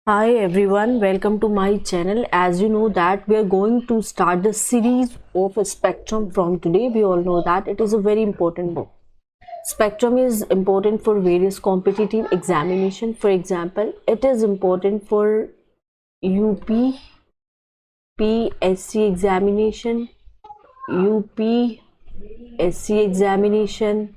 Hi everyone, welcome to my channel. As you know that we are going to start the series of a spectrum from today. We all know that it is a very important book. Spectrum is important for various competitive examination. For example, it is important for UPSC examination, UPSC examination,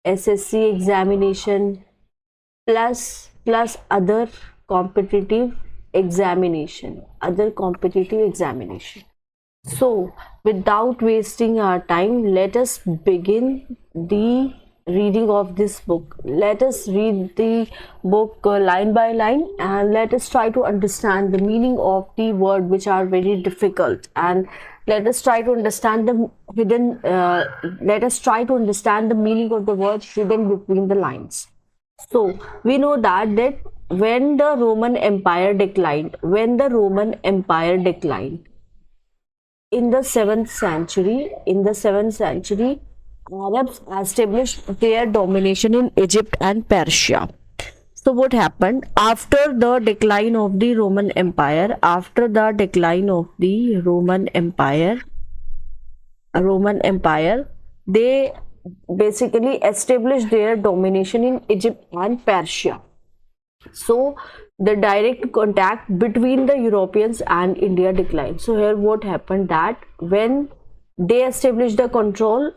SSC examination, plus other competitive examination. So without wasting our time, let us begin the reading of this book. Let us read the book line by line, and let us try to understand the meaning of the word which are very difficult, and let us try to understand the meaning of the words hidden between the lines. So we know that when the Roman Empire declined, in the seventh century, Arabs established their domination in Egypt and Persia. So what happened after the decline of the Roman Empire? Roman Empire, they basically established their domination in Egypt and Persia. So the direct contact between the Europeans and India declined. So here what happened, that when they established the control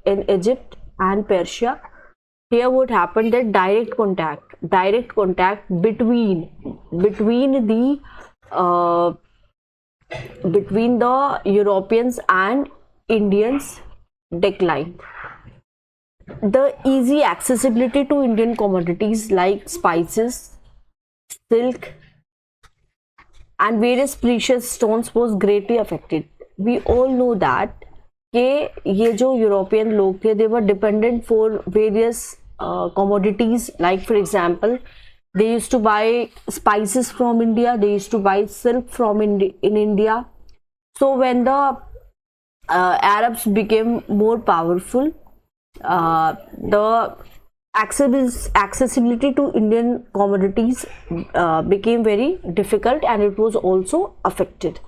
in Egypt and Persia, here what happened, that direct contact uh, between the Europeans and Indians declined. The easy accessibility to Indian commodities like spices, silk, and various precious stones was greatly affected. We all know that ये जो European लोग थे, they were dependent for various commodities. Like for example, they used to buy spices from India, they used to buy silk from in India. So when the Arabs became more powerful, the accessibility to Indian commodities became very difficult, and it was also affected.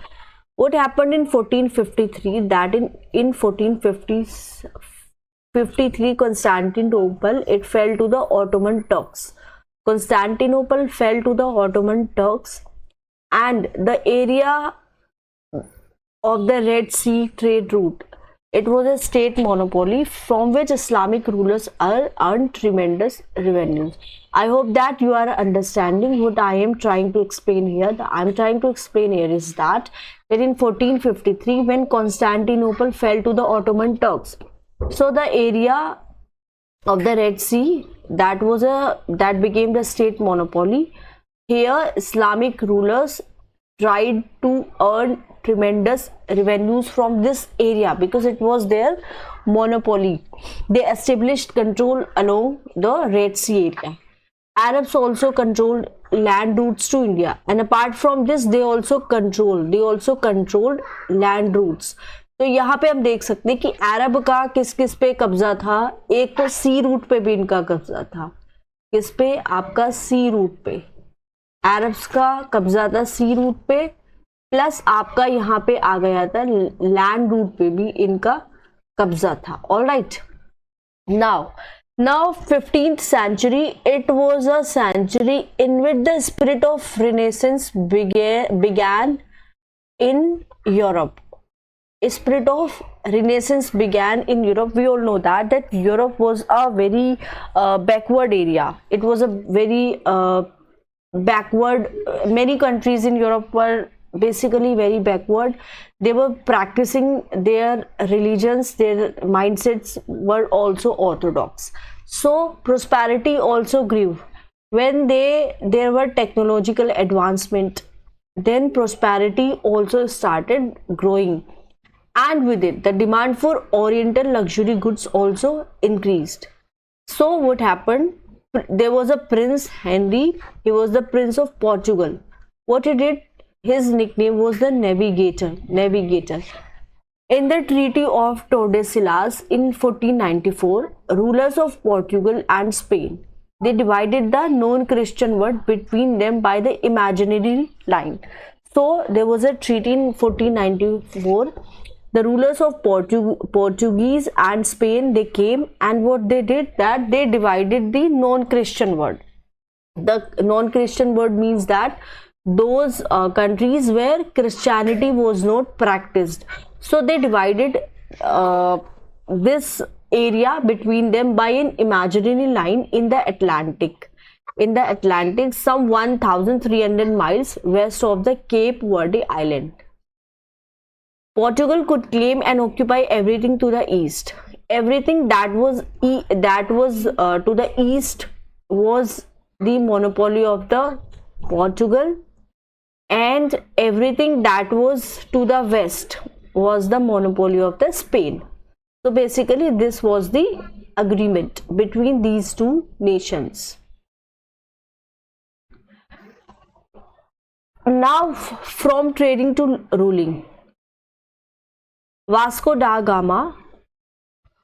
What happened in 1453? That in 1453, Constantinople, it fell to the Ottoman Turks. Constantinople fell to the Ottoman Turks, and the area of the Red Sea trade route, it was a state monopoly from which Islamic rulers earned tremendous revenues. I hope that you are understanding what I am trying to explain here. Is that in 1453, when Constantinople fell to the Ottoman Turks, so the area of the Red Sea, that became the state monopoly. Here Islamic rulers tried to earn tremendous revenues from this area because it was their monopoly. They established control along the Red Sea area. Arabs also controlled land routes to India, and apart from this, they also controlled land routes. तो यहाँ पे हम देख सकते हैं कि अरब का किस किस पे कब्जा था. एक तो सी रूट पे भी इनका कब्जा था. किस पे? आपका सी रूट पे अरब्स का कब्जा था, सी रूट पे, प्लस आपका यहाँ पे आ गया था लैंड रूट पे भी इनका कब्जा था. Alright, now 15th century, it was a century in which the spirit of Renaissance began in Europe. Spirit of Renaissance began in Europe. We all know that Europe was a very backward area. It was a very backward. Many countries in Europe were basically very backward. They were practicing their religions, their mindsets were also orthodox. So prosperity also grew when there were technological advancement. Then prosperity also started growing, and with it the demand for oriental luxury goods also increased. So what happened? There was a Prince Henry. He was the Prince of Portugal. What he did? His nickname was the Navigator. In the Treaty of Tordesillas in 1494, rulers of Portugal and Spain They divided the non-Christian world between them by the imaginary line. So there was a treaty in 1494. The rulers of Portuguese and Spain, they came, and what they did, that they divided the non-Christian world. The non-Christian world means that those countries where Christianity was not practiced. So they divided this area between them by an imaginary line in the Atlantic. In the Atlantic, some 1,300 miles west of the Cape Verde Island. Portugal could claim and occupy everything to the east. Everything that was to the east was the monopoly of the Portugal, and everything that was to the west was the monopoly of the Spain. So basically this was the agreement between these two nations. Now from trading to ruling. Vasco da Gama,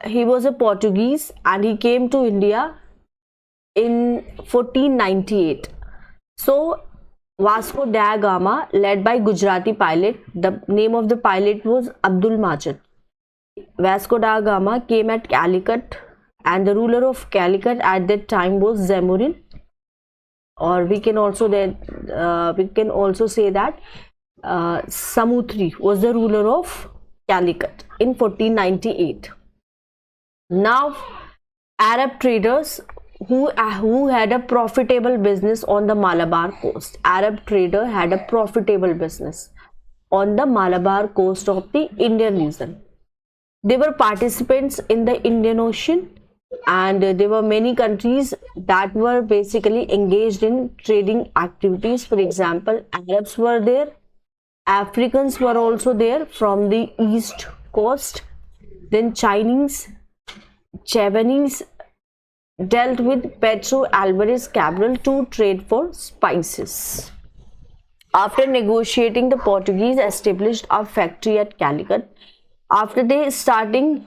he was a Portuguese and he came to India in 1498. So Vasco da Gama, led by Gujarati pilot, the name of the pilot was Abdul Majid. Vasco da Gama came at Calicut, and the ruler of Calicut at that time was Zamorin, or we can also say that Samutri was the ruler of Calicut in 1498. Now Arab traders who had a profitable business on the Malabar coast. Arab trader had a profitable business on the Malabar coast of the Indian region. They were participants in the Indian Ocean, and there were many countries that were basically engaged in trading activities. For example, Arabs were there, Africans were also there from the east coast, then Chinese, Javanese dealt with Pedro Alvarez Cabral to trade for spices. After negotiating, the Portuguese established a factory at Calicut. After negotiating,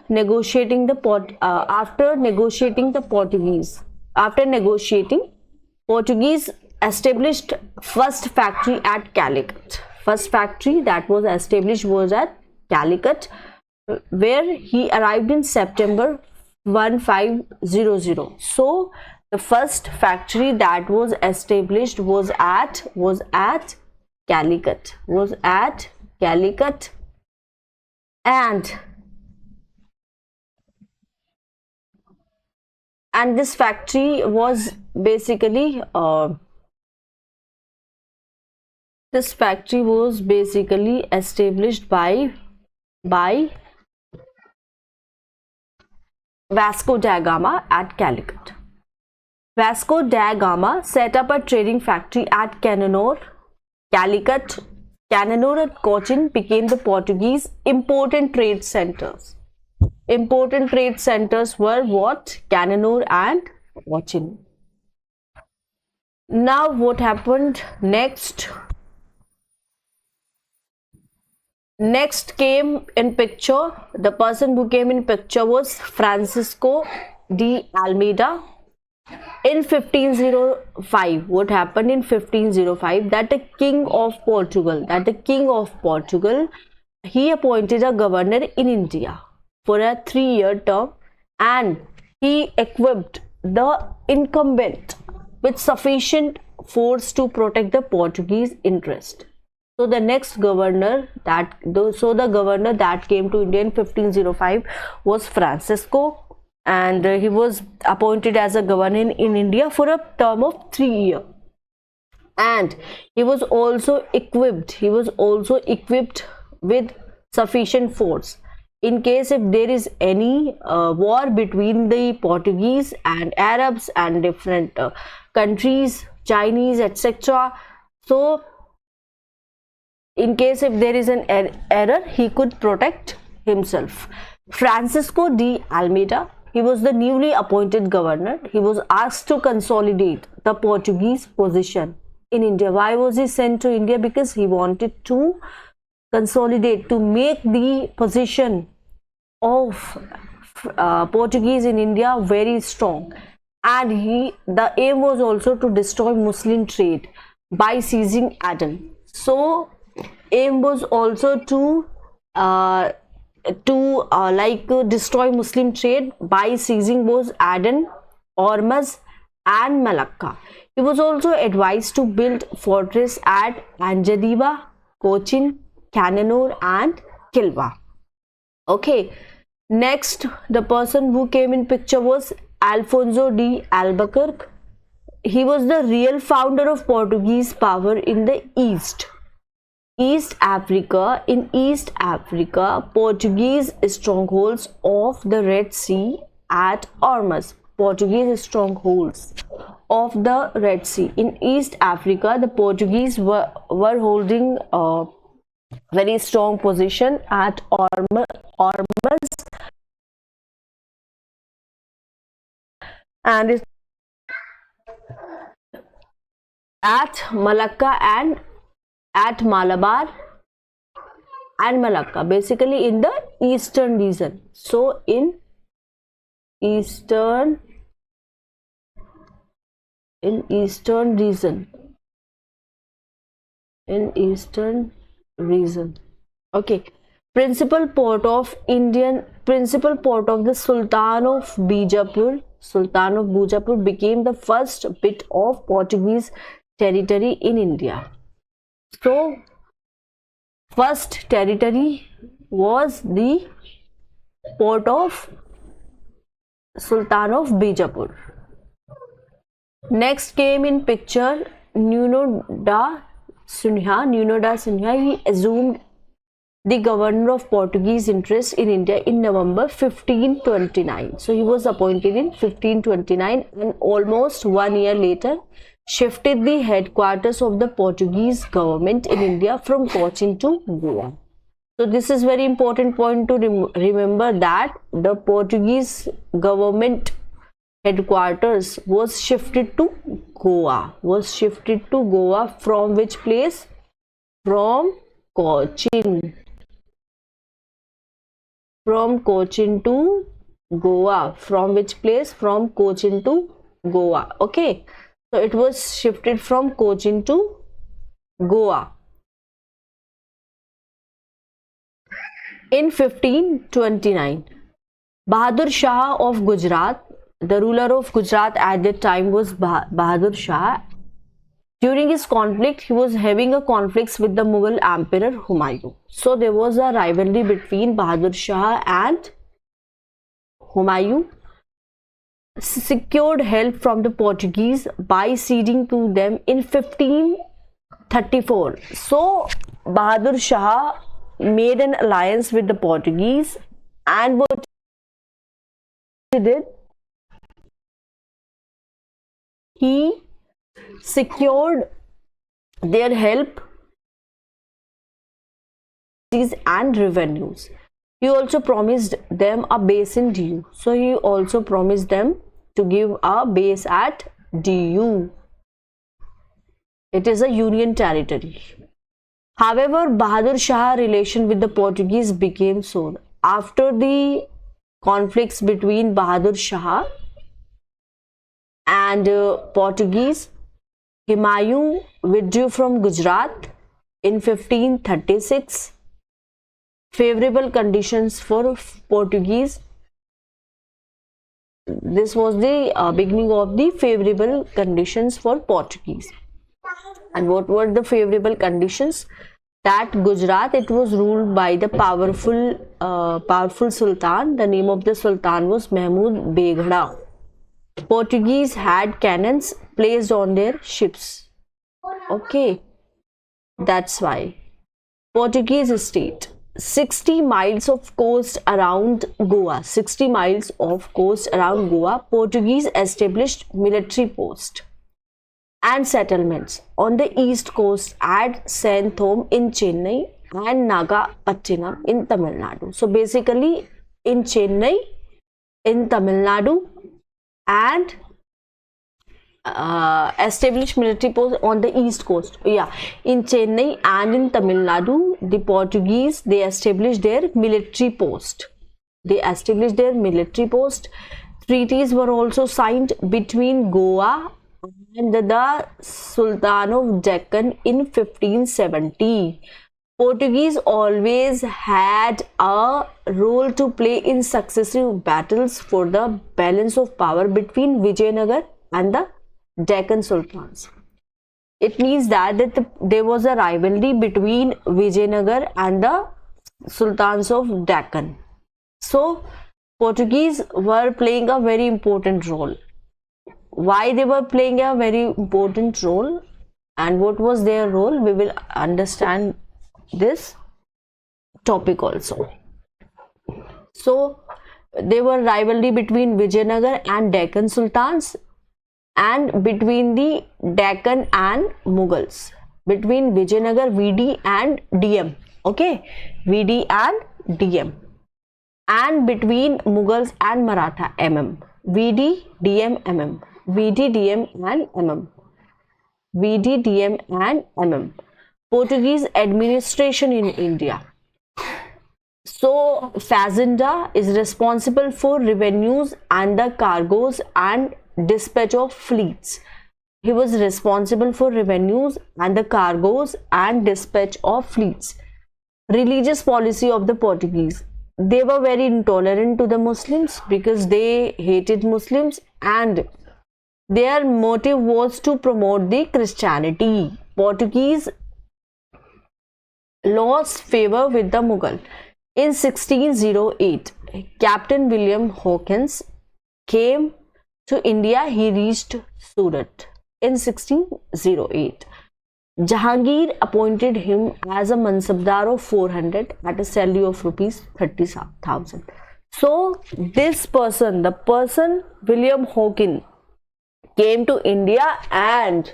Portuguese established first factory at Calicut. First factory that was established was at Calicut, where he arrived in September 1500. So the first factory that was established was at Calicut. And this factory was basically established by Vasco da Gama at Calicut. Vasco da Gama set up a trading factory at Calicut. Cananore and Cochin became the Portuguese important trade centers. Important trade centers were what? Cananore and Cochin. Now what happened next? Next came in picture, the person who came in picture was Francisco de Almeida. In 1505, what happened in 1505? That the king of Portugal, he appointed a governor in India for a 3-year term, and he equipped the incumbent with sufficient force to protect the Portuguese interest. So the next governor that came to India in 1505 was Francisco, and he was appointed as a governor in India for a term of 3 years. And he was also equipped with sufficient force in case if there is any war between the Portuguese and Arabs and different countries, Chinese, etc. So in case if there is an error, he could protect himself. Francisco de Almeida, he was the newly appointed governor. He was asked to consolidate the Portuguese position in India. Why was he sent to India? Because he wanted to consolidate, to make the position of Portuguese in India very strong. and the aim was also to destroy Muslim trade by seizing Aden. So aim was also to destroy Muslim trade by seizing both Aden, Hormuz and Malacca. He was also advised to build fortress at Anjadiba, Cochin, Cannanore and Kilwa. Okay, next the person who came in picture was Alfonso de Albuquerque. He was the real founder of Portuguese power in the East Africa. In East Africa, Portuguese strongholds of the Red Sea at Hormuz. Portuguese strongholds of the Red Sea. In East Africa, the Portuguese were holding a very strong position at Hormuz and at Malacca and at Malabar and Malacca, basically in the eastern region. So in eastern region. Okay, principal port of the Sultan of Bijapur became the first bit of Portuguese territory in India. So first territory was the port of Sultan of Bijapur. Next came in picture Nuno da Sinha. He assumed the governor of Portuguese interest in India in November 1529. So he was appointed in 1529 and almost 1 year later shifted the headquarters of the Portuguese government in India from Cochin to Goa. So this is very important point to remember, that the Portuguese government headquarters was shifted to Goa. From which place? From Cochin. From Cochin to Goa. From which place? From Cochin to Goa. Okay. So it was shifted from Cochin to Goa. In 1529, Bahadur Shah of Gujarat, the ruler of Gujarat at that time was Bahadur Shah. During his conflict, he was having a conflict with the Mughal Emperor Humayun. So there was a rivalry between Bahadur Shah and Humayun. Secured help from the Portuguese by ceding to them in 1534. So Bahadur Shah made an alliance with the Portuguese, and what he did, he secured their help and revenues. He also promised them a base in DU. So he also promised them to give a base at DU. It is a union territory. However, Bahadur Shah's relation with the Portuguese became sour. After the conflicts between Bahadur Shah and Portuguese, Humayun withdrew from Gujarat in 1536. Favorable conditions for Portuguese. This was the beginning of the favorable conditions for Portuguese. And what were the favorable conditions? That Gujarat, it was ruled by the powerful Sultan. The name of the Sultan was Mahmud Begada. Portuguese had cannons placed on their ships. Okay, that's why. Portuguese state. 60 miles of coast around Goa. 60 miles of coast around Goa. Portuguese established military posts and settlements on the east coast at Santhome in Chennai and Nagapattinam in Tamil Nadu. So basically in Chennai, in Tamil Nadu, and established military posts on the east coast. Yeah, in Chennai and in Tamil Nadu, the Portuguese, they established their military post. Treaties were also signed between Goa and the Sultan of Deccan in 1570. Portuguese always had a role to play in successive battles for the balance of power between Vijayanagar and the Deccan Sultans. It means that there was a rivalry between Vijayanagar and the Sultans of Deccan. So, Portuguese were playing a very important role. Why they were playing a very important role and what was their role, we will understand this topic also. So, there were rivalry between Vijayanagar and Deccan Sultans and between the Deccan and Mughals, between Vijayanagar VD and DM, okay, VD and DM, and between Mughals and Maratha MM, VD DM MM, VD DM and MM, VD DM and MM. Portuguese administration in India. So Fazenda is responsible for revenues and the cargoes and dispatch of fleets. He was responsible for revenues and the cargoes and dispatch of fleets. Religious policy of the Portuguese. They were very intolerant to the Muslims because they hated Muslims and their motive was to promote the Christianity. Portuguese lost favor with the Mughal. In 1608, Captain William Hawkins came to India. He reached Surat in 1608. Jahangir appointed him as a Mansabdar of 400 at a salary of rupees 30,000. So this person, the person William Hawkins, came to India and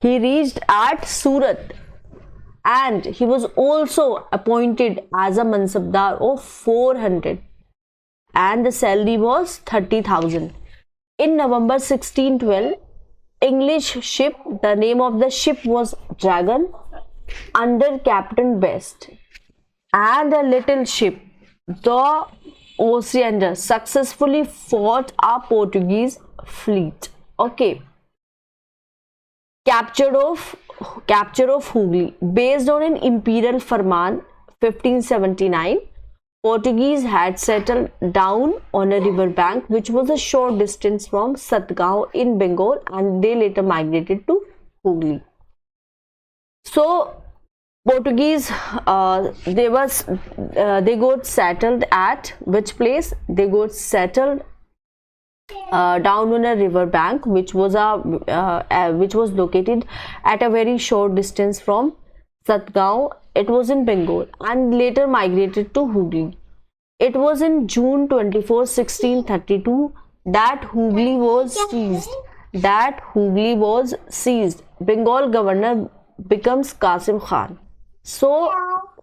he reached at Surat. And he was also appointed as a Mansabdar of 400 and the salary was 30,000. In November 1612, English ship, the name of the ship was Dragon, under Captain Best, and a little ship, the Oceander, successfully fought a Portuguese fleet. Okay. Capture of Hooghly. Based on an imperial farman 1579, Portuguese had settled down on a river bank which was a short distance from Satgaon in Bengal, and they later migrated to Hooghly. So Portuguese they got settled at which place? They got settled down on a river bank which was located at a very short distance from Satgaon. It was in Bengal and later migrated to Hooghly. It was in June 24, 1632 that Hooghly was seized. Bengal governor becomes Qasim Khan. So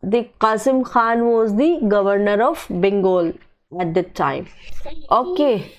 the Qasim Khan was the governor of Bengal at that time. Okay.